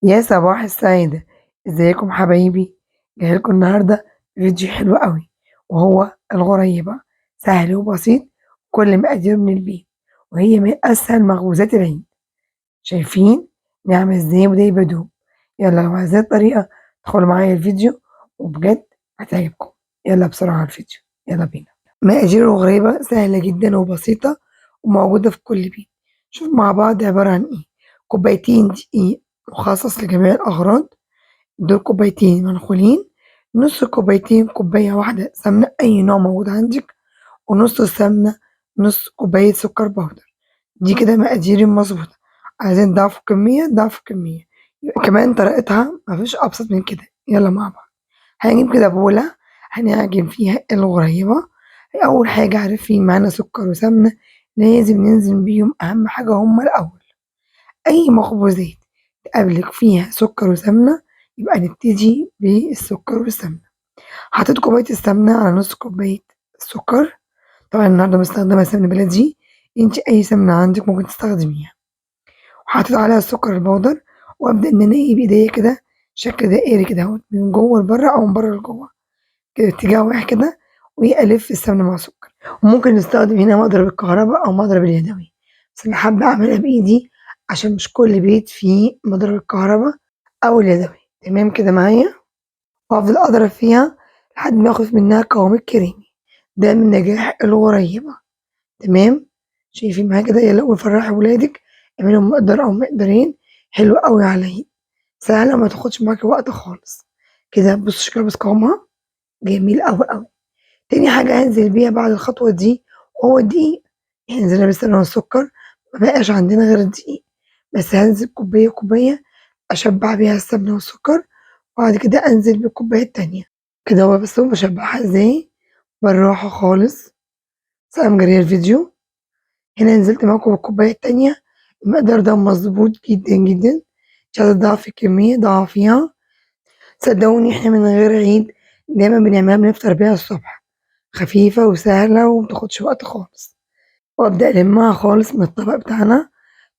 يا صباح السعادة، ازيكم حبايبي؟ جاي لكم النهارده فيديو حلو قوي، وهو الغريبة. سهل وبسيط، كل مقادير من البيت، وهي من أسهل مخبوزات العيد. شايفين نعمل ازاي وده بدوب؟ يلا لو عايزين الطريقة ادخلوا معايا الفيديو، وبجد هتعجبكم. يلا بسرعة على الفيديو، يلا بينا. مقادير الغريبة سهلة جدا وبسيطة، وموجودة في كل بيت. شوف مع بعض عبارة عن ايه. كوبايتين دقيق مخصص لجميع الأغراض، دول كوبايتين منخولين. نص كوبايتين كوباية واحدة سمنة أي نوع موجود عندك، ونص السمنة، نص كوباية سكر بودر. دي كده مقادير مظبوطة. عايزين ضعف كمية ضعف كمية، وكمان طريقتها مفيش أبسط من كده. يلا مع بعض. هنجيب كده بولة هنعجن فيها الغريبة. أول حاجة عارفين معانا سكر وسمنة، لازم ننزل بيهم. أهم حاجة هما الأول. أي مخبوزات تقابلك فيها سكر وسمنة، يبقى نبتدي بالسكر والسمنة. حطيت كوباية السمنة على نص كوباية السكر. طبعا النهاردة مستخدمة سمنة بلدي، انت أي سمنة عندك ممكن تستخدميها. وحطيت عليها السكر البودر، وأبدأ إن أنا بإيديا كده شكل دائري كده اهوت، من جوه لبره أو من بره لجوه، كده اتجاه واحد كده، وألف السمنة مع السكر. وممكن نستخدم هنا مضرب الكهرباء أو مضرب اليدوي، بس أنا حابة أعملها بإيدي عشان مش كل بيت فيه مضرب الكهرباء أو اليدوي. تمام كده معايا؟ وأفضل أضرب فيها لحد ما آخد منها قوام الكريمي. ده من نجاح الغريبة. تمام؟ شايفين معايا كده؟ يلا وفرحي ولادك، اعملهم مقدار أو مقدارين. حلو أوي عليا، سهلة وما تاخدش معاكي وقت خالص. كده بص شكلها، بس قوامها جميل أوي أوي. تاني حاجة هانزل بيها بعد الخطوة دي وهو الدقيق. يعني نزلنا بالسمنة والسكر، مبقاش عندنا غير الدقيق. بس هانزل كوباية كوباية، أشبع بيها السمنة والسكر، وبعد كده أنزل بالكوباية التانية. كده هو بس. هو باشبعها ازاي؟ بالراحة خالص. سلام جري الفيديو. هنا نزلت معاكم بالكوباية التانية. المقدار ده مظبوط جدا جدا. مش عايزة تضاعفي الكمية ضاعفيها. صدقوني احنا من غير عيد دايما بنعملها، بنفطر بيها الصبح. خفيفة وسهلة ومتاخدش وقت خالص. وأبدأ ألمها خالص من الطبق بتاعنا.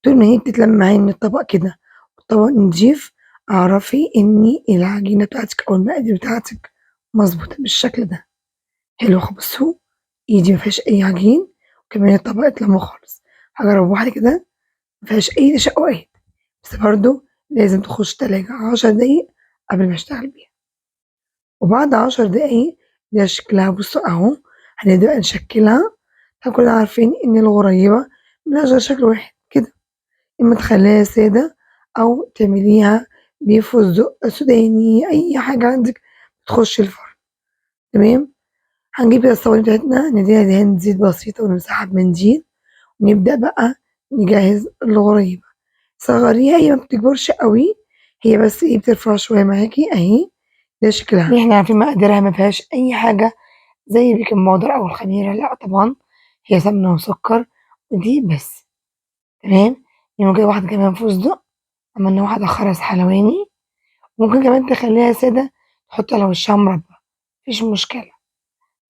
طول ما هي بتتلم معايا من الطبق كده والطبق نضيف، اعرفي إن العجينة بتاعتك أو المقادير بتاعتك مظبوطة بالشكل ده. حلو خالص. بصوا، إيدي مفيهاش أي عجين، وكمان الطبق اتلم خالص. هجرب واحدة كده مفيهاش أي تشققات، بس برضه لازم تخش تلاجة 10 دقايق قبل ما أشتغل بيها. وبعد 10 دقايق ده شكلها. بصوا أهو، هنبدأ نشكلها. احنا كلنا عارفين إن الغريبة ملهاش غير شكل واحد كده، إما تخلّيها سادة أو تعمليها بفستق سوداني. أي حاجة عندِك تخش الفرن. تمام. هنجيب بقى الصواني بتاعتنا نديها دهان زيت بسيطة ونمسحها بمنديل، ونبدأ بقى نجهّز الغريبة. صغّريها، هي ما بتكبرش أوي، هي بس بترفع شوية معاكِ أهي. ده شكلها. إحنا عارفين مقاديرها ما فيهاش أي حاجة زي البيكنج باودر أو الخميرة، لأ طبعًا، هي سمنة وسكر ودقيق بس. تمام. ممكن واحدة كمان فستق، عملنا واحدة خرز حلواني. ممكن كمان تخلّيها سادة، تحطّي على وشّها مربى، ما فيش مشكلة.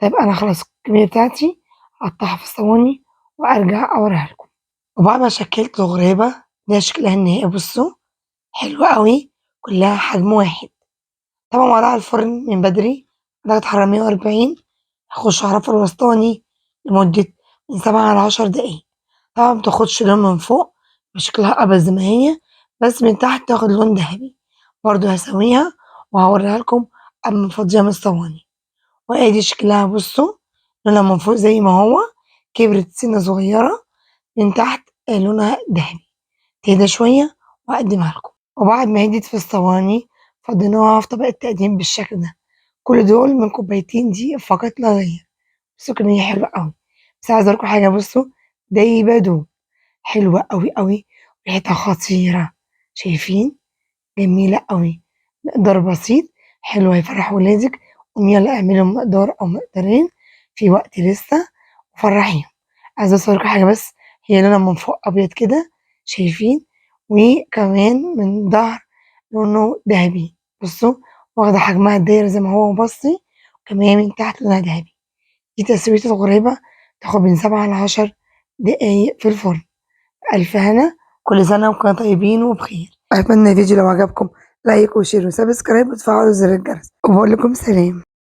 طيب أنا خلاص الكمية بتاعتي هاقطّعها في الصواني وأرجع أورّيها لكم. وبعد ما شكّلت الغريبة، ده شكلها النهائي. بُصّوا، حلوة أوي، كلّها حجم واحد. طبعًا وضعها على الفرن من بدري، درجة حرارة 140. هاخش على الرف الوسطاني لمدة من 7 ل10 دقايق. طبعًا ما بتاخدش لون من فوق، شكلها أبيض زي ما هي، بس من تحت تاخد لون دهبي. برضه هاسويها وهاوريها لكم قبل ما أفضيها من الصواني. وأدي شكلها. بصوا، لونها من فوق زي ما هو، كبرت سنة صغيرة، من تحت لونها دهبي. تهدى شوية وأقدمها لكم. وبعد ما هديت في الصواني، فضيناها في طبق التقديم بالشكل ده. كل دول من كوبايتين دقيق فقط لا غير. بصوا كمية حلوة أوي. بس عايزة أقول لكم حاجة. بصوا، دايبة دوب، حلوة أوي أوي، ريحتها خطيرة. شايفين؟ جميلة أوي. مقدار بسيط، حلو هيفرّح ولادِك. قومي يالّا اعملي مقدار أو مقدارين، في وقت لسه، وفرّحيهم. عايزة أوصّل لكم حاجة بس، هي لونها من فوق أبيض كده، شايفين؟ وكمان من ضهر لونه دهبي. بصوا، واخدة حجمها الدايري زي ما هو بصّي، وكمان من تحت لونها دهبي. دي تسوية الغريبة، تاخد من 7 ل10 دقايق في الفرن. ألف هنا، كل سنة وأنتم طيبين وبخير. أتمنى الفيديو لو عجبكم لايك وشير وسبسكرايب وتفعلوا زر الجرس، وباقول لكم سلام.